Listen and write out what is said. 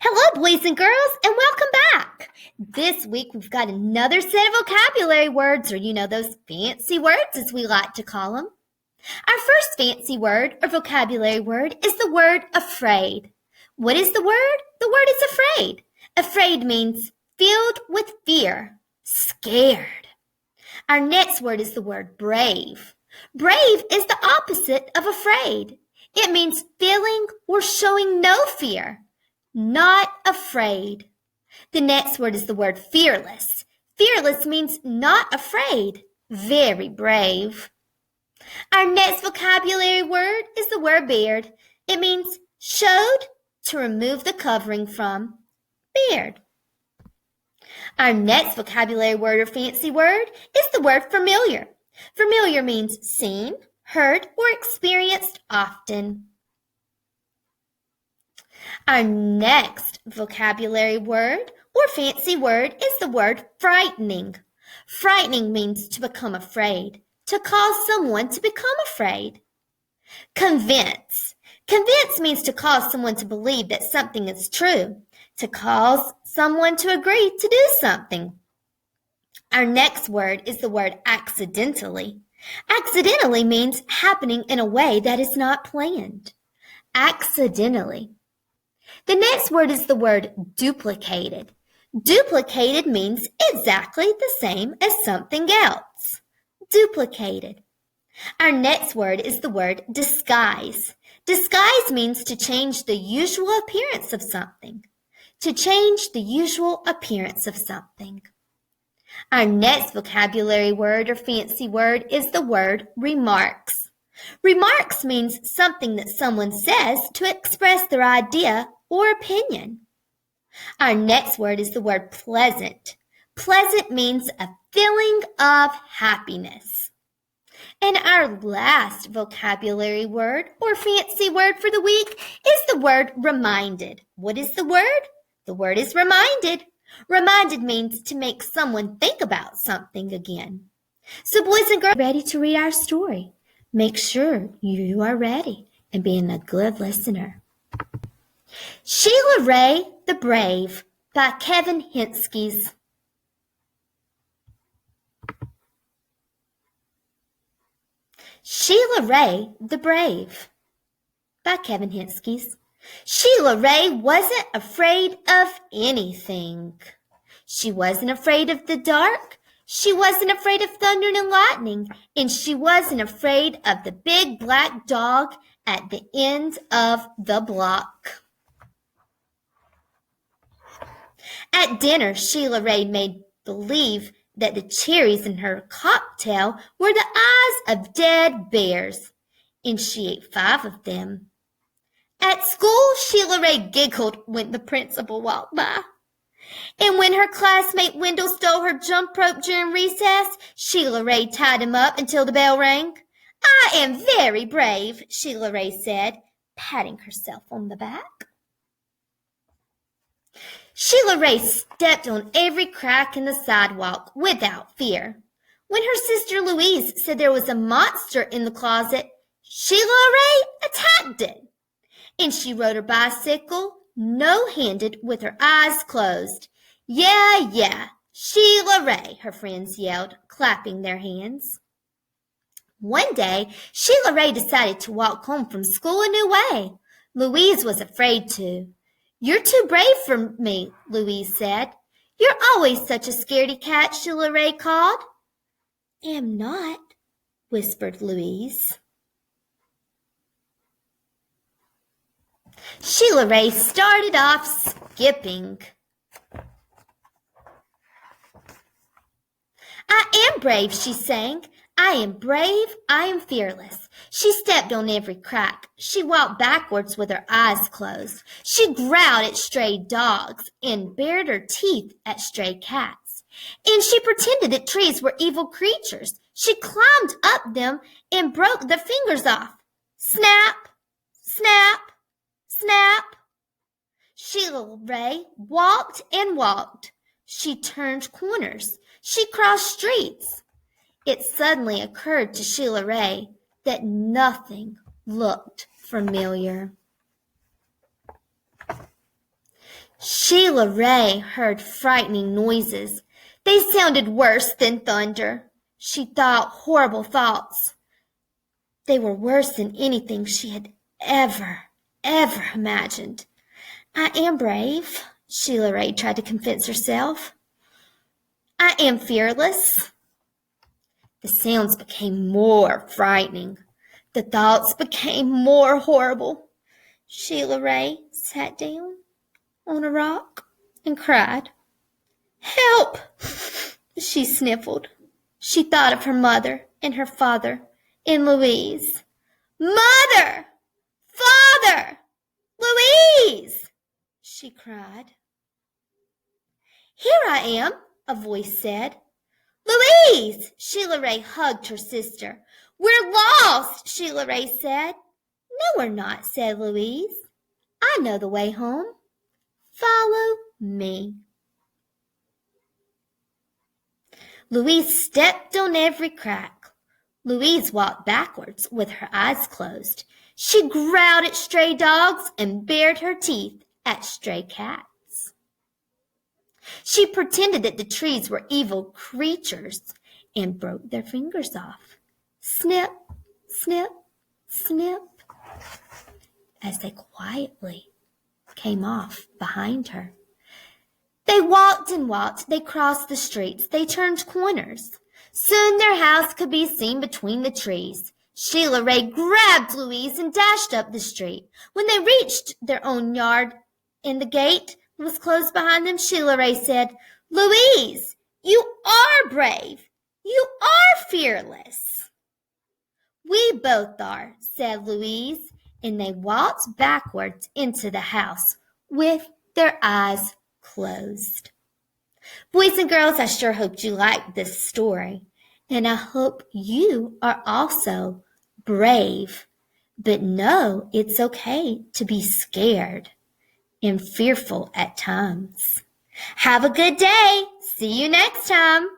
Hello, boys and girls, and welcome back. This week, we've got another set of vocabulary words, or those fancy words, as we like to call them. Our first fancy word, or vocabulary word, is the word afraid. What is the word? The word is afraid. Afraid means filled with fear, scared. Our next word is the word brave. Brave is the opposite of afraid. It means feeling or showing no fear. Not afraid. The next word is the word fearless. Fearless means not afraid, very brave. Our next vocabulary word is the word bared. It means showed, to remove the covering from, bared. Our next vocabulary word or fancy word is the word familiar. Familiar means seen, heard, or experienced often. Our next vocabulary word or fancy word is the word frightening. Frightening means to become afraid, to cause someone to become afraid. Convince. Convince means to cause someone to believe that something is true, to cause someone to agree to do something. Our next word is the word accidentally. Accidentally means happening in a way that is not planned. Accidentally. The next word is the word duplicated. Duplicated means exactly the same as something else. Duplicated. Our next word is the word disguise. Disguise means to change the usual appearance of something. To change the usual appearance of something. Our next vocabulary word or fancy word is the word remarks. Remarks means something that someone says to express their idea or opinion. Our next word is the word pleasant. Pleasant means a feeling of happiness. And our last vocabulary word or fancy word for the week is the word reminded. What is the word? The word is reminded. Reminded means to make someone think about something again. So boys and girls, ready to read our story? Make sure you are ready and being a good listener. Sheila Rae the Brave by Kevin Henskes. Sheila Rae the Brave by Kevin Henskes. Sheila Rae wasn't afraid of anything. She wasn't afraid of the dark. She wasn't afraid of thunder and lightning. And she wasn't afraid of the big black dog at the end of the block. At dinner, Sheila Rae made believe that the cherries in her cocktail were the eyes of dead bears, and she ate 5 of them. At school, Sheila Rae giggled when the principal walked by. And when her classmate Wendell stole her jump rope during recess, Sheila Rae tied him up until the bell rang. "I am very brave," Sheila Rae said, patting herself on the back. Sheila Rae stepped on every crack in the sidewalk without fear. When her sister Louise said there was a monster in the closet, Sheila Rae attacked it. And she rode her bicycle no-handed with her eyes closed. Yeah, Sheila Rae, her friends yelled, clapping their hands. One day, Sheila Rae decided to walk home from school a new way. Louise was afraid to. "You're too brave for me," Louise said. "You're always such a scaredy cat," Sheila Rae called. "Am not," whispered Louise. Sheila Rae started off skipping. "I am brave," she sang. "I am brave, I am fearless." She stepped on every crack. She walked backwards with her eyes closed. She growled at stray dogs and bared her teeth at stray cats. And she pretended that trees were evil creatures. She climbed up them and broke their fingers off. Snap, snap, snap. Sheila Rae walked and walked. She turned corners. She crossed streets. It suddenly occurred to Sheila Rae that nothing looked familiar. Sheila Rae heard frightening noises. They sounded worse than thunder. She thought horrible thoughts. They were worse than anything she had ever imagined. I am brave, Sheila Rae tried to convince herself. I am fearless. The sounds became more frightening. The thoughts became more horrible. Sheila Rae sat down on a rock and cried. Help! She sniffled. She thought of her mother and her father and Louise. Mother! Father! Louise! She cried. Here I am, a voice said. Louise! Sheila Rae hugged her sister. We're lost, Sheila Rae said. No, we're not, said Louise. I know the way home. Follow me. Louise stepped on every crack. Louise walked backwards with her eyes closed. She growled at stray dogs and bared her teeth at stray cats. She pretended that the trees were evil creatures and broke their fingers off. Snip, snip, snip, as they quietly came off behind her. They walked and walked. They crossed the streets. They turned corners. Soon their house could be seen between the trees. Sheila Rae grabbed Louise and dashed up the street. When they reached their own yard and the gate was closed behind them, Sheila Rae said, Louise, you are brave. You are fearless. We both are, said Louise, and they walked backwards into the house with their eyes closed. Boys and girls, I sure hope you liked this story, and I hope you are also brave, but know it's okay to be scared and fearful at times. Have a good day. See you next time.